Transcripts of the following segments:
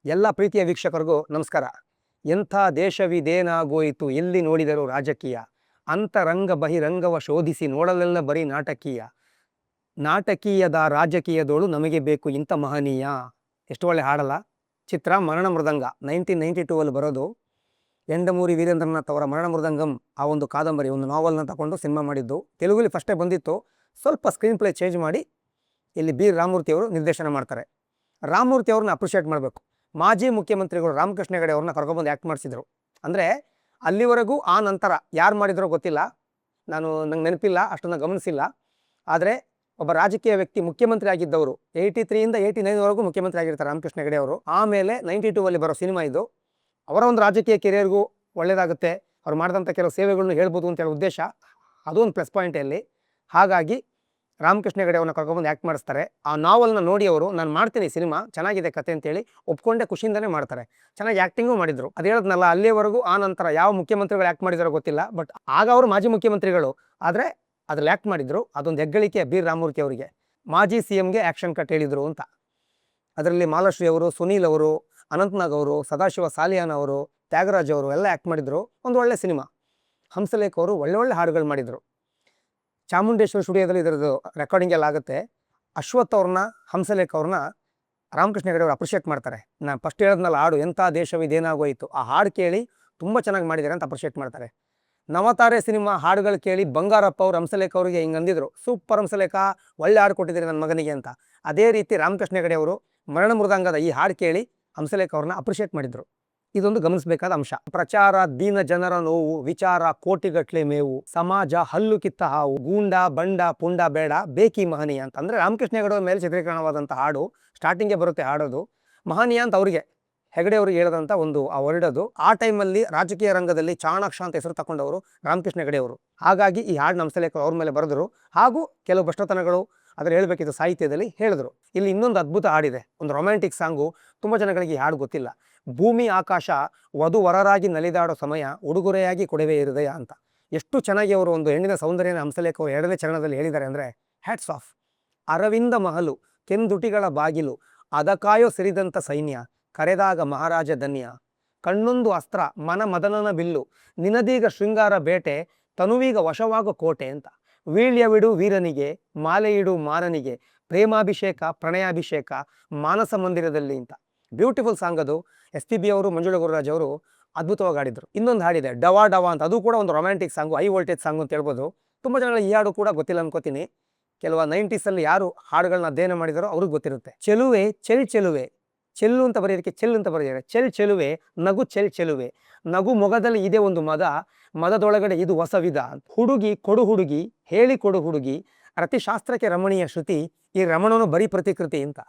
ಎಲ್ಲ ಪ್ರೀತಿಯ ವೀಕ್ಷಕರಿಗೂ ನಮಸ್ಕಾರ. ಎಂಥ ದೇಶವಿದೇನಾಗೋಯಿತು ಎಲ್ಲಿ ನೋಡಿದರೂ ರಾಜಕೀಯ, ಅಂತರಂಗ ಬಹಿರಂಗವ ಶೋಧಿಸಿ ನೋಡಲೆಲ್ಲ ಬರೀ ನಾಟಕೀಯ, ನಾಟಕೀಯದ ರಾಜಕೀಯದೋಳು ನಮಗೆ ಬೇಕು ಇಂಥ ಮಹನೀಯ. ಎಷ್ಟು ಒಳ್ಳೆ ಹಾಡಲ್ಲ. ಚಿತ್ರ ಮರಣ ಮೃದಂಗ, 1992 ಬರೋದು. ಎಂಡಮೂರಿ ವೀರೇಂದ್ರನಾಥ್ ಅವರ ಮರಣ ಮೃದಂಗಂ ಆ ಒಂದು ಕಾದಂಬರಿ, ಒಂದು ನಾವಲ್ನ ತಗೊಂಡು ಸಿನಿಮಾ ಮಾಡಿದ್ದು. ತೆಲುಗುಲಿ ಫಸ್ಟೇ ಬಂದಿತ್ತು, ಸ್ವಲ್ಪ ಸ್ಕ್ರೀನ್ ಪ್ಲೇ ಚೇಂಜ್ ಮಾಡಿ ಇಲ್ಲಿ ಬಿ ರಾಮಮೂರ್ತಿ ಅವರು ನಿರ್ದೇಶನ ಮಾಡ್ತಾರೆ. ರಾಮಮೂರ್ತಿ ಅವ್ರನ್ನ ಅಪ್ರಿಷಿಯೇಟ್ ಮಾಡಬೇಕು. ಮಾಜಿ ಮುಖ್ಯಮಂತ್ರಿಗಳು ರಾಮಕೃಷ್ಣ ಹೆಗಡೆ ಅವ್ರನ್ನ ಕರ್ಕೊಬಂದು ಆ್ಯಕ್ಟ್ ಮಾಡಿಸಿದ್ರು. ಅಂದರೆ ಅಲ್ಲಿವರೆಗೂ ಆ ನಂತರ ಯಾರು ಮಾಡಿದ್ರೋ ಗೊತ್ತಿಲ್ಲ, ನಂಗೆ ನೆನಪಿಲ್ಲ, ಅಷ್ಟನ್ನು ಗಮನಿಸಿಲ್ಲ. ಆದರೆ ಒಬ್ಬ ರಾಜಕೀಯ ವ್ಯಕ್ತಿ ಮುಖ್ಯಮಂತ್ರಿ ಆಗಿದ್ದವರು 83 ಇಂದ 89ವರೆಗೂ ಮುಖ್ಯಮಂತ್ರಿ ಆಗಿರ್ತಾರೆ ರಾಮಕೃಷ್ಣ ಹೆಗಡೆ ಅವರು. ಆಮೇಲೆ 92 ಬರೋ ಸಿನಿಮಾ ಇದು. ಅವರ ಒಂದು ರಾಜಕೀಯ ಕೆರಿಯರ್ಗೂ ಒಳ್ಳೆಯದಾಗುತ್ತೆ, ಅವ್ರು ಮಾಡಿದಂಥ ಕೆಲವು ಸೇವೆಗಳನ್ನು ಹೇಳ್ಬೋದು ಅಂತ ಹೇಳೋ ಉದ್ದೇಶ, ಅದು ಒಂದು ಪ್ಲಸ್ ಪಾಯಿಂಟ್ ಅಲ್ಲಿ. ಹಾಗಾಗಿ ರಾಮಕೃಷ್ಣ ಹೆಗಡೆ ಅವ್ರನ್ನ ಕರ್ಕೊಬಂದು ಆ್ಯಕ್ಟ್ ಮಾಡಿಸ್ತಾರೆ. ಆ ನಾವಲ್ನ ನೋಡಿ ಅವರು, ನಾನು ಮಾಡ್ತೀನಿ ಸಿನಿಮಾ, ಚೆನ್ನಾಗಿದೆ ಕತೆ ಅಂತೇಳಿ ಒಪ್ಕೊಂಡೆ ಖುಷಿಯಿಂದನೇ ಮಾಡ್ತಾರೆ. ಚೆನ್ನಾಗಿ ಆ್ಯಕ್ಟಿಂಗು ಮಾಡಿದ್ರು. ಅದು ಹೇಳಿದ್ನಲ್ಲ, ಅಲ್ಲಿವರೆಗೂ ಆ ನಂತರ ಯಾವ ಮುಖ್ಯಮಂತ್ರಿಗಳು ಆ್ಯಕ್ಟ್ ಮಾಡಿದಾರೋ ಗೊತ್ತಿಲ್ಲ, ಬಟ್ ಆಗ ಅವರು ಮಾಜಿ ಮುಖ್ಯಮಂತ್ರಿಗಳು, ಆದರೆ ಅದ್ರಲ್ಲಿ ಆ್ಯಕ್ಟ್ ಮಾಡಿದ್ರು. ಅದೊಂದು ಹೆಗ್ಗಳಿಕೆ ಬಿ ರಾಮಮೂರ್ತಿ ಅವರಿಗೆ. ಮಾಜಿ CMಗೆ ಆ್ಯಕ್ಷನ್ ಕಟ್ ಹೇಳಿದರು ಅಂತ. ಅದರಲ್ಲಿ ಮಾಲಾಶ್ರೀ ಅವರು, ಸುನೀಲ್ ಅವರು, ಅನಂತ್ನಾಗ್ ಅವರು, ಸದಾಶಿವ ಸಾಲಿಯಾನ್ ಅವರು, ತ್ಯಾಗರಾಜ್ ಅವರು ಎಲ್ಲ ಆ್ಯಕ್ಟ್ ಮಾಡಿದ್ರು. ಒಂದು ಒಳ್ಳೆ ಸಿನಿಮಾ. ಹಂಸಲೇಖ ಅವರು ಒಳ್ಳೆ ಹಾಡುಗಳು ಮಾಡಿದರು. ಚಾಮುಂಡೇಶ್ವರಿ ಸ್ಟುಡಿಯೋದಲ್ಲಿ ಇದರದ್ದು ರೆಕಾರ್ಡಿಂಗ್ ಎಲ್ಲ ಆಗುತ್ತೆ. ಅಶ್ವಥ್ ಅವ್ರನ್ನ, ಹಂಸಲೇಖ ಅವ್ರನ್ನ ರಾಮಕೃಷ್ಣ ಹೆಗಡೆ ಅವರು ಅಪ್ರಿಷಿಯೇಟ್ ಮಾಡ್ತಾರೆ. ನಾನು ಫಸ್ಟ್ ಹೇಳಿದ್ನಲ್ಲ ಹಾಡು, ಎಂಥ ದೇಶವಿದೇನಾಗೋಯಿತು, ಆ ಹಾಡು ಕೇಳಿ ತುಂಬ ಚೆನ್ನಾಗಿ ಮಾಡಿದ್ದಾರೆ ಅಂತ ಅಪ್ರಿಷಿಯೇಟ್ ಮಾಡ್ತಾರೆ. ನವತಾರೆ ಸಿನಿಮಾ ಹಾಡುಗಳು ಕೇಳಿ ಬಂಗಾರಪ್ಪ ಅವರು ಹಂಸಲೇಖ ಅವರಿಗೆ ಹಿಂಗೆ ಅಂದಿದ್ರು, ಸೂಪರ್ ಹಂಸಲೇಖ, ಒಳ್ಳೆ ಹಾಡು ಕೊಟ್ಟಿದ್ದೀರಿ ನನ್ನ ಮಗನಿಗೆ ಅಂತ. ಅದೇ ರೀತಿ ರಾಮಕೃಷ್ಣ ಹೆಗಡೆ ಅವರು ಮರಣ ಮೃದಂಗದ ಈ ಹಾಡು ಕೇಳಿ ಹಂಸಲೇಖ ಅವ್ರನ್ನ ಅಪ್ರಿಷಿಯೇಟ್ ಮಾಡಿದ್ರು. ಇದೊಂದು ಗಮನಿಸಬೇಕಾದ ಅಂಶ. ಪ್ರಚಾರ ದೀನ ಜನರ ನೋವು, ವಿಚಾರ ಕೋಟಿಗಟ್ಲೆ ಮೇವು, ಸಮಾಜ ಹಲ್ಲು ಕಿತ್ತ ಹಾವು, ಗೂಂಡ ಬಂಡ ಪುಂಡ ಬೇಡ ಬೇಕಿ ಮಹನೀಯ ಅಂತ. ಅಂದರೆ ರಾಮಕೃಷ್ಣ ಹೆಗಡೆ ಅವ್ರ ಮೇಲೆ ಚಿತ್ರೀಕರಣವಾದಂಥ ಹಾಡು, ಸ್ಟಾರ್ಟಿಂಗೇ ಬರುತ್ತೆ ಹಾಡೋದು. ಮಹನೀಯ ಅಂತ ಅವ್ರಿಗೆ, ಹೆಗಡೆ ಅವ್ರಿಗೆ ಹೇಳಿದಂಥ ಒಂದು ಆ ವರ್ಡದು. ಆ ಟೈಮಲ್ಲಿ ರಾಜಕೀಯ ರಂಗದಲ್ಲಿ ಚಾಣಾಕ್ಷ ಅಂತ ಹೆಸರು ತಗೊಂಡವರು ರಾಮಕೃಷ್ಣ ಹೆಗಡೆ ಅವರು. ಹಾಗಾಗಿ ಈ ಹಾಡು ಹಂಸಲೇಖ ಅವ್ರ ಮೇಲೆ ಬರೆದರು. ಹಾಗೂ ಕೆಲವು ಭ್ರಷ್ಟತನಗಳು ಅದ್ರ ಹೇಳ್ಬೇಕಿತ್ತು ಸಾಹಿತ್ಯದಲ್ಲಿ ಹೇಳಿದ್ರು. ಇಲ್ಲಿ ಇನ್ನೊಂದು ಅದ್ಭುತ ಹಾಡಿದೆ, ಒಂದು ರೊಮ್ಯಾಂಟಿಕ್ ಸಾಂಗು. ತುಂಬ ಜನಗಳಿಗೆ ಈ ಹಾಡು ಗೊತ್ತಿಲ್ಲ. ಭೂಮಿ ಆಕಾಶ ವಧುವರರಾಗಿ ನಲಿದಾಡೋ ಸಮಯ, ಉಡುಗೊರೆಯಾಗಿ ಕೊಡುವೆ ಹೃದಯ ಅಂತ. ಎಷ್ಟು ಚೆನ್ನಾಗಿ ಅವರು ಒಂದು ಹೆಣ್ಣಿನ ಸೌಂದರ್ಯನ ಹಂಸಲೇಖ ಅವರು 2ನೇ ಚರಣದಲ್ಲಿ ಹೇಳಿದ್ದಾರೆ ಅಂದರೆ ಹ್ಯಾಟ್ಸ್ ಆಫ್. ಅರವಿಂದ ಮಹಲು, ಕೆಂದುಟಿಗಳ ಬಾಗಿಲು, ಅದಕಾಯೋ ಸಿರಿದಂಥ ಸೈನ್ಯ, ಕರೆದಾಗ ಮಹಾರಾಜ ಧನ್ಯ, ಕಣ್ಣೊಂದು ಅಸ್ತ್ರ ಮನ ಮದನನ ಬಿಲ್ಲು, ನಿನದೀಗ ಶೃಂಗಾರ ಬೇಟೆ, ತನುವೀಗ ವಶವಾಗೋ ಕೋಟೆ ಅಂತ. ವೀಳ್ಯವಿಡು ವೀರನಿಗೆ, ಮಾಲೆಯಿಡು ಮಾರನಿಗೆ, ಪ್ರೇಮಾಭಿಷೇಕ ಪ್ರಣಯಾಭಿಷೇಕ ಮಾನಸ ಮಂದಿರದಲ್ಲಿ ಅಂತ. ಬ್ಯೂಟಿಫುಲ್ ಸಾಂಗ್ ಅದು. SPB ಅವರು, ಮಂಜುಳಾ ಗುರುರಾಜ್ ಅವರು ಅದ್ಭುತವಾಗಿ ಹಾಡಿದ್ರು. ಇನ್ನೊಂದು ಹಾಡಿದೆ ಡವಾ ಡವಾ ಅಂತ, ಅದು ಕೂಡ ಒಂದು romantic song, high voltage song ಅಂತ ಹೇಳ್ಬೋದು. ತುಂಬ ಜನಗಳು ಈ ಹಾಡು ಕೂಡ ಗೊತ್ತಿಲ್ಲ ಅನ್ಕೋತೀನಿ. ಕೆಲವು 90s ಯಾರು ಹಾಡುಗಳನ್ನ ಅಧ್ಯಯನ ಮಾಡಿದಾರೋ ಅವ್ರಿಗೆ ಗೊತ್ತಿರುತ್ತೆ. ಚೆಲುವೆ ಚೆಲುವೆ, ಚೆಲ್ಲು ಅಂತ ಬರೆಯೋದಕ್ಕೆ ಚೆಲ್ ಅಂತ ಬರೆದಿದ್ದಾರೆ. ಚೆಲುವೆ, ನಗು ಚೆಲುವೆ, ನಗು ಮೊಗದಲ್ಲಿ ಇದೆ ಒಂದು ಮದ, ಮದದೊಳಗಡೆ ಇದು ಹೊಸ ವಿಧ. ಹುಡುಗಿ ಕೊಡು ಹುಡುಗಿ, ಹೇಳಿ ಕೊಡು ಹುಡುಗಿ, ರತಿಶಾಸ್ತ್ರಕ್ಕೆ ರಮಣೀಯ ಶ್ರುತಿ, ಈ ರಮಣನು ಬರೀ ಪ್ರತಿಕೃತಿ ಅಂತ.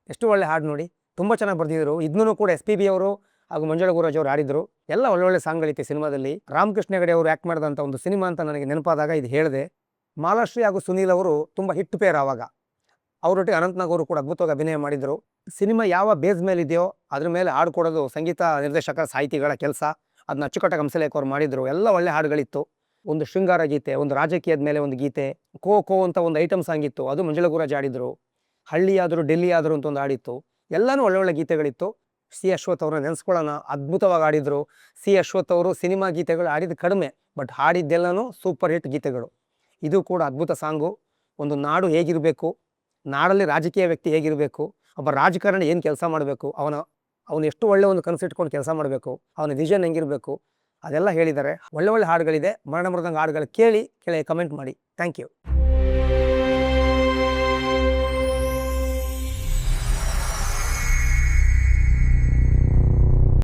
ಎಷ್ಟು ಒಳ್ಳೆ ಹಾಡು ನೋಡಿ, ತುಂಬ ಚೆನ್ನಾಗಿ ಬರೆದಿದ್ರು. ಇದನ್ನೂ ಕೂಡ SPB ಅವರು ಹಾಗೂ ಮಂಜುಳಾ ಗುರುರಾಜ್ ಅವರು ಹಾಡಿದ್ರು. ಎಲ್ಲ ಒಳ್ಳೊಳ್ಳೆ ಸಾಂಗ್ಗಳಿತ್ತು ಸಿನಿಮಾದಲ್ಲಿ. ರಾಮಕೃಷ್ಣ ಹೆಗಡೆ ಅವರು ಆ್ಯಕ್ಟ್ ಮಾಡಿದಂಥ ಒಂದು ಸಿನಿಮಾ ಅಂತ ನನಗೆ ನೆನಪಾದಾಗ ಇದು ಹೇಳಿದೆ. ಮಾಲಾಶ್ರೀ ಹಾಗೂ ಸುನೀಲ್ ಅವರು ತುಂಬ ಹಿಟ್ ಪೇರ್ ಆವಾಗ. ಅವರೊಟ್ಟಿಗೆ ಅನಂತ್ನಾಗ್ ಅವರು ಕೂಡ ಅದ್ಭುತವಾಗಿ ಅಭಿನಯ ಮಾಡಿದರು. ಸಿನಿಮಾ ಯಾವ ಬೇಸ್ ಮೇಲೆ ಇದೆಯೋ ಅದ್ರ ಮೇಲೆ ಹಾಡು ಕೊಡೋದು ಸಂಗೀತ ನಿರ್ದೇಶಕ ಸಾಹಿತಿಗಳ ಕೆಲಸ. ಅದನ್ನ ಅಚ್ಚುಕಟ್ಟಾಗಿ ಹಂಸಲೇಖ ಅವರು ಮಾಡಿದರು. ಎಲ್ಲ ಒಳ್ಳೆ ಹಾಡುಗಳಿತ್ತು. ಒಂದು ಶೃಂಗಾರ ಗೀತೆ, ಒಂದು ರಾಜಕೀಯದ ಮೇಲೆ ಒಂದು ಗೀತೆ, ಕೋ ಅಂತ ಒಂದು ಐಟಮ್ ಸಾಂಗ್ ಇತ್ತು, ಅದು ಮಂಜುಳಾ ಗುರುರಾಜ್ ಆಡಿದ್ರು. ಹಳ್ಳಿಯಾದರೂ ಡೆಲ್ಲಿ ಆದರೂ ಅಂತ ಒಂದು ಹಾಡಿತ್ತು. ಎಲ್ಲನೂ ಒಳ್ಳೊಳ್ಳೆ ಗೀತೆಗಳಿತ್ತು. C. ಅಶ್ವಥ್ ಅವ್ರನ್ನ ನೆನೆಸ್ಕೊಳ್ಳೋಣ, ಅದ್ಭುತವಾಗಿ ಆಡಿದ್ರು. C. ಅಶ್ವಥ್ ಅವರು ಸಿನಿಮಾ ಗೀತೆಗಳು ಆಡಿದ್ದು ಕಡಿಮೆ, ಬಟ್ ಹಾಡಿದ್ದೆಲ್ಲನೂ ಸೂಪರ್ ಹಿಟ್ ಗೀತೆಗಳು. ಇದು ಕೂಡ ಅದ್ಭುತ ಸಾಂಗು. ಒಂದು ನಾಡು ಹೇಗಿರಬೇಕು, ನಾಡಲ್ಲಿ ರಾಜಕೀಯ ವ್ಯಕ್ತಿ ಹೇಗಿರಬೇಕು, ಒಬ್ಬ ರಾಜಕಾರಣಿ ಏನು ಕೆಲಸ ಮಾಡಬೇಕು, ಅವನು ಎಷ್ಟು ಒಳ್ಳೆ ಒಂದು ಕನಸು ಇಟ್ಕೊಂಡು ಕೆಲಸ ಮಾಡಬೇಕು, ಅವನ ವಿಷನ್ ಹೆಂಗಿರಬೇಕು, ಅದೆಲ್ಲ ಹೇಳಿದ್ದಾರೆ. ಒಳ್ಳೆ ಹಾಡುಗಳಿದೆ. ಮರಣ ಮೃದಂಗ ಹಾಡುಗಳು ಕೇಳಿ ಕಮೆಂಟ್ ಮಾಡಿ. Thank you.